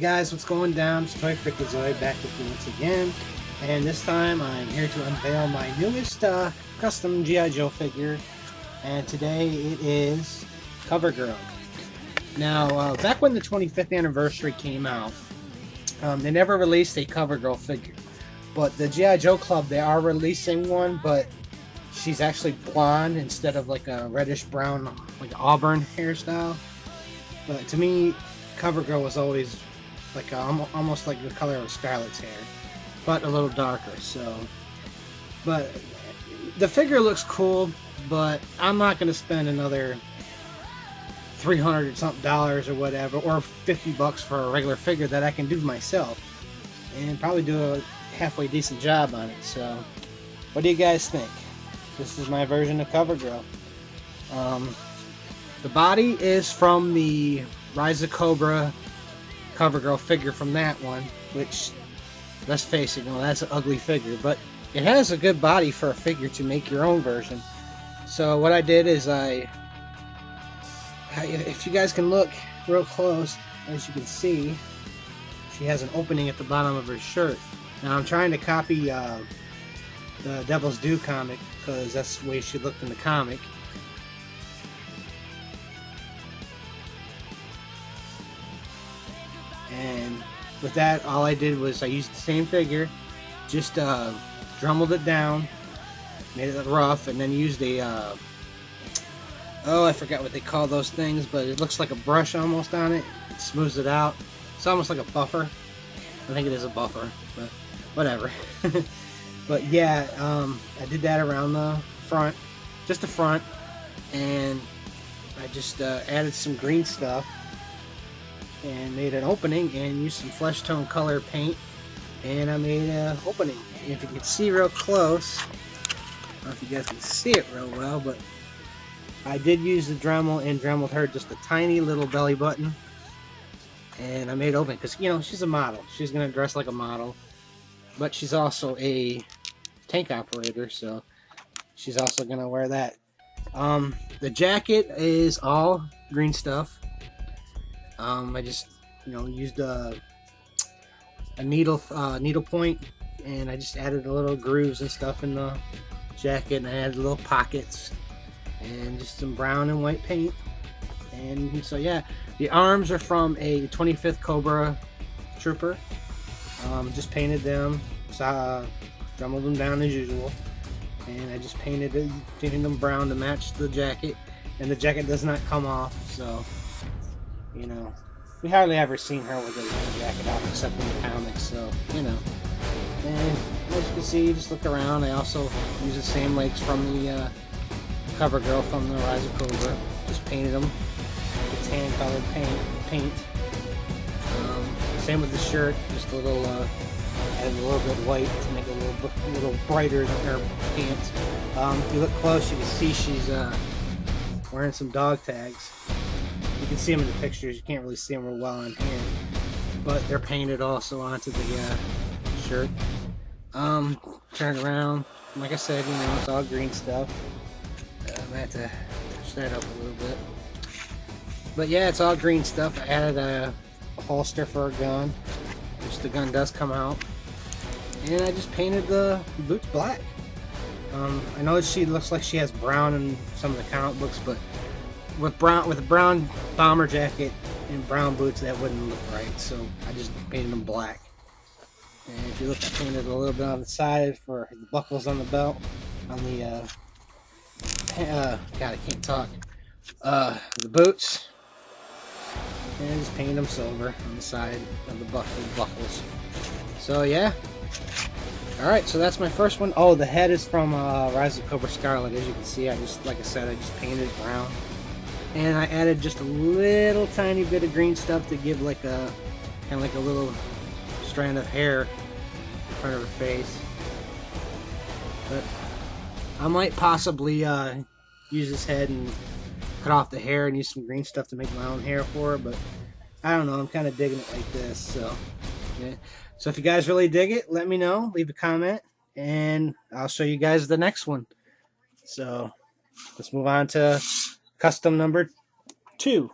guys, what's going down? It's Toy Freakazoid back with you once again, and this time I'm here to unveil my newest custom G.I. Joe figure, and today it is CoverGirl. Now, back when the 25th anniversary came out, they never released a CoverGirl figure, but the G.I. Joe Club, they are releasing one, but she's actually blonde instead of like a reddish brown, like auburn hairstyle. But to me, CoverGirl was always like almost like the color of Scarlett's hair, but a little darker. So, but the figure looks cool, but I'm not going to spend another $300 something or whatever, or $50 for a regular figure that I can do myself, and probably do a halfway decent job on it. So, what do you guys think? This is my version of CoverGirl. The body is from the Rise of Cobra CoverGirl figure from that one, which, let's face it, that's an ugly figure, but it has a good body for a figure to make your own version. So what I did is if you guys can look real close, as you can see, she has an opening at the bottom of her shirt. Now I'm trying to copy the Devil's Due comic, because that's the way she looked in the comic. And with that, all I did was I used the same figure, just drummeled it down, made it rough, and then used a oh, I forgot what they call those things, but it looks like a brush almost on it. It smooths it out. It's almost like a buffer. I think it is a buffer, but whatever. But yeah, I did that around the front, just the front, and I just added some green stuff and made an opening and used some flesh tone color paint, and I made an opening. And if you can see real close, I don't know if you guys can see it real well, but I did use the Dremel and Dremeled her just a tiny little belly button, and I made it open because, you know, she's a model. She's gonna dress like a model, but she's also a tank operator, so she's also gonna wear that. The jacket is all green stuff. I just, used a needle point, and I just added a little grooves and stuff in the jacket, and I added little pockets, and just some brown and white paint. And so yeah, the arms are from a 25th Cobra Trooper. Just painted them, drummeled them down as usual, and I just painted them brown to match the jacket. And the jacket does not come off, so we hardly ever seen her with a jacket off except in the comics, so and as you can see, just look around. I also use the same legs from the CoverGirl from the Rise of Cobra. Just painted them with tan colored paint. Same with the shirt, just a little added a little bit white to make it a little brighter than her pants. If you look close, you can see she's wearing some dog tags. You can see them in the pictures. You can't really see them real well on here, but they're painted also onto the shirt. Turn around. Like I said, it's all green stuff. I might have to touch that up a little bit. But yeah, it's all green stuff. I added a holster for a gun, which the gun does come out. And I just painted the boots black. I know she looks like she has brown in some of the comic books, but with a brown bomber jacket and brown boots, that wouldn't look right, so I just painted them black. And if you look, I painted a little bit on the side for the buckles on the belt, on the God, I can't talk, the boots, and I just painted them silver on the side of the buckles. So yeah, alright, so that's my first one. Oh, the head is from Rise of Cobra Scarlet. As you can see, like I said, I just painted it brown. And I added just a little tiny bit of green stuff to give like a little strand of hair in front of her face. But I might possibly use this head and cut off the hair and use some green stuff to make my own hair for her. But I don't know, I'm kind of digging it like this. So yeah. So if you guys really dig it, let me know. Leave a comment, and I'll show you guys the next one. So let's move on to custom number 2.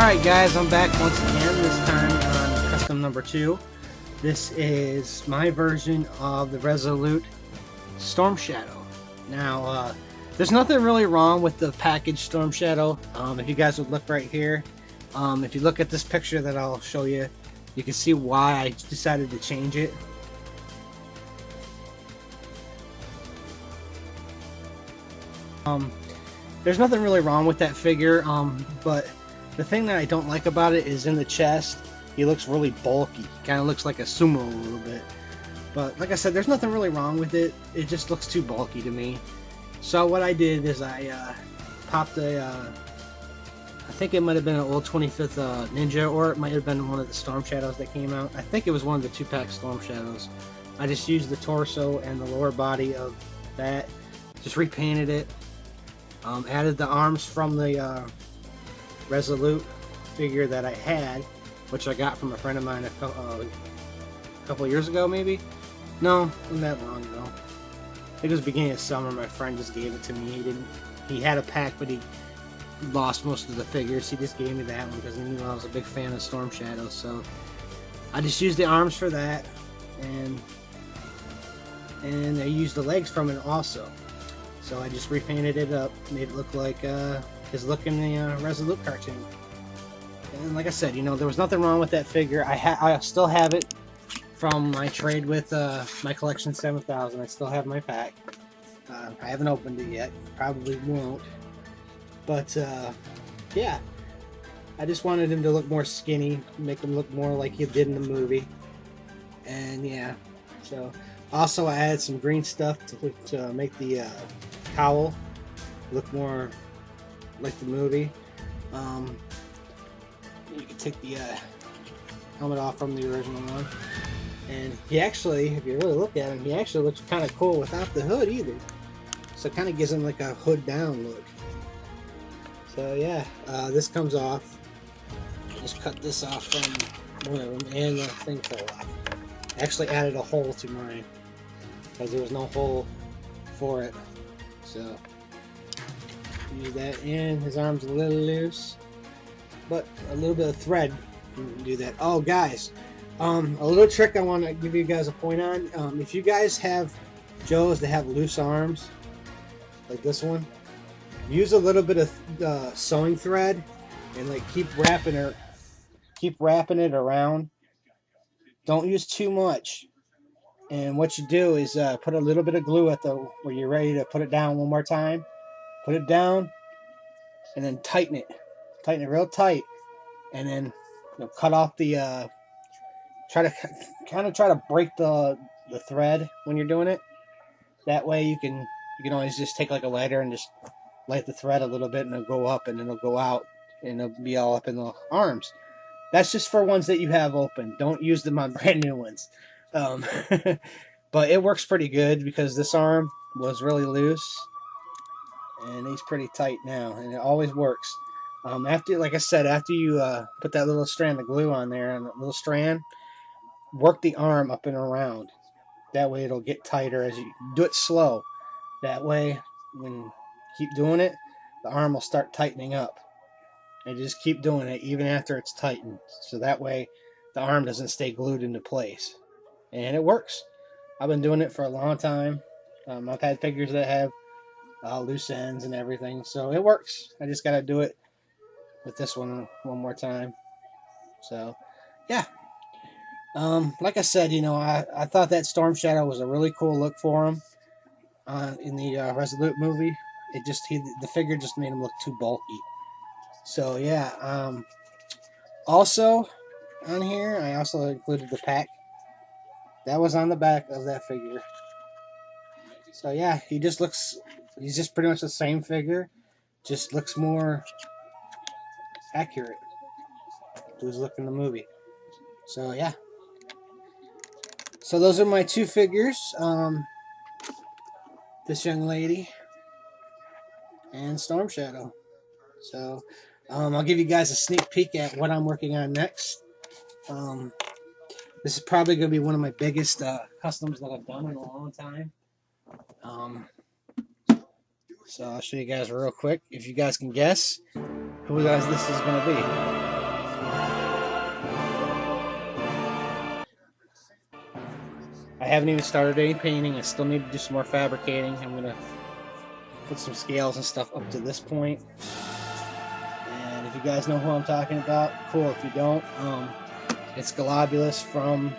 Alright guys, I'm back once again, this time on custom number 2. This is my version of the Resolute Storm Shadow. Now, there's nothing really wrong with the packaged Storm Shadow. If you guys would look right here, if you look at this picture that I'll show you, you can see why I decided to change it. There's nothing really wrong with that figure, but the thing that I don't like about it is in the chest, he looks really bulky. Kind of looks like a sumo a little bit. But like I said, there's nothing really wrong with it. It just looks too bulky to me. So what I did is I popped I think it might have been an old 25th Ninja, or it might have been one of the Storm Shadows that came out. I think it was one of the 2-pack Storm Shadows. I just used the torso and the lower body of that. Just repainted it. Added the arms from the Resolute figure that I had, which I got from a friend of mine a couple years ago, maybe? No, wasn't that long ago. I think it was beginning of summer. My friend just gave it to me. He had a pack, but he lost most of the figures. He just gave me that one because he knew I was a big fan of Storm Shadow. So I just used the arms for that, and I used the legs from it also. So I just repainted it up, made it look like his look in the Resolute cartoon. And like I said, you know, there was nothing wrong with that figure. I still have it from my trade with my collection 7000. I still have my pack. I haven't opened it yet. Probably won't. But yeah, I just wanted him to look more skinny, make him look more like he did in the movie. And yeah, so also I added some green stuff to make the cowl look more like the movie. You can take the helmet off from the original one, and he actually, if you really look at him, he actually looks kind of cool without the hood either. So it kind of gives him like a hood down look. So yeah, this comes off. Just cut this off from one of them, and the thing fell off. I actually added a hole to mine because there was no hole for it. So use that, and his arm's a little loose, but a little bit of thread can do that. Oh guys, a little trick I want to give you guys a point on. If you guys have Joes that have loose arms like this one, use a little bit of sewing thread and like keep wrapping it around. Don't use too much. And what you do is put a little bit of glue at where you're ready to put it down one more time. Put it down, and then tighten it. Tighten it real tight, and then cut off the. Try to break the thread when you're doing it. That way you can always just take like a lighter and just light the thread a little bit, and it'll go up, and then it'll go out, and it'll be all up in the arms. That's just for ones that you have open. Don't use them on brand new ones. But it works pretty good because this arm was really loose, and he's pretty tight now, and it always works. After, like I said, after you put that little strand of glue on there, and a little strand, work the arm up and around. That way it'll get tighter as you do it slow. That way, when you keep doing it, the arm will start tightening up. And just keep doing it even after it's tightened. So that way the arm doesn't stay glued into place. And it works. I've been doing it for a long time. I've had figures that have loose ends and everything. So it works. I just got to do it with this one more time. So, yeah. Like I said, I thought that Storm Shadow was a really cool look for him in the Resolute movie. The figure just made him look too bulky. So yeah, also on here I also included the pack that was on the back of that figure. So yeah, he's just pretty much the same figure, just looks more accurate to his look in the movie. So yeah, so those are my 2 figures, this young lady and Storm Shadow. So I'll give you guys a sneak peek at what I'm working on next. This is probably going to be one of my biggest customs that I've done in a long time. So I'll show you guys real quick. If you guys can guess who this is going to be. I haven't even started any painting. I still need to do some more fabricating. I'm gonna put some scales and stuff up to this point. And if you guys know who I'm talking about, cool. If you don't, it's Golobulus from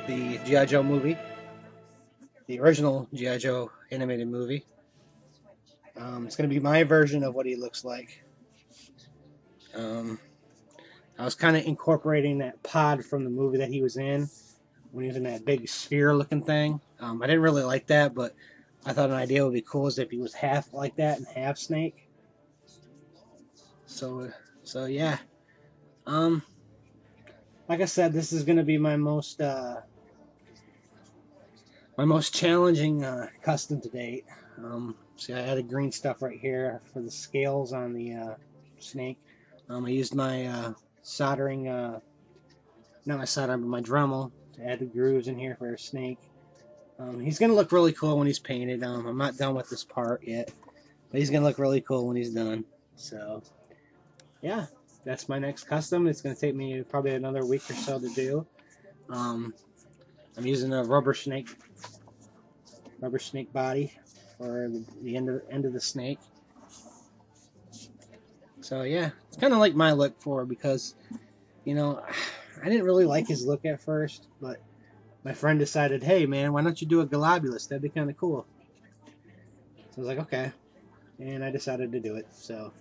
the G.I. Joe movie, the original G.I. Joe animated movie. It's going to be my version of what he looks like. I was kind of incorporating that pod from the movie that he was in, when he was in that big sphere looking thing. I didn't really like that, but I thought an idea would be cool is if he was half like that and half snake. So yeah. Like I said, this is going to be my most challenging custom to date. See, I added green stuff right here for the scales on the snake. I used my soldering, not my soldering, but my Dremel to add the grooves in here for a snake. He's going to look really cool when he's painted. I'm not done with this part yet, but he's going to look really cool when he's done. So, yeah, that's my next custom. It's going to take me probably another week or so to do. I'm using a rubber snake body for the end of the snake. So yeah, it's kind of like my look for it because, you know, I didn't really like his look at first, but my friend decided, hey man, why don't you do a Golobulus? That'd be kind of cool. So I was like, okay, and I decided to do it. So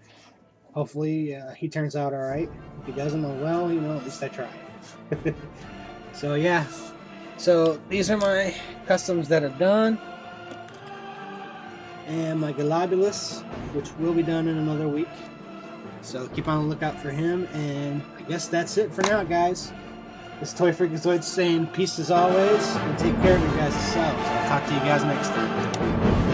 hopefully he turns out all right. If he doesn't, oh well, you know, at least I tried. So yeah, so these are my customs that are done, and my Golobulus, which will be done in another week. So keep on the lookout for him, and I guess that's it for now, guys. This is Toy Freakazoid saying peace as always, and take care of you guys yourselves. I'll talk to you guys next time.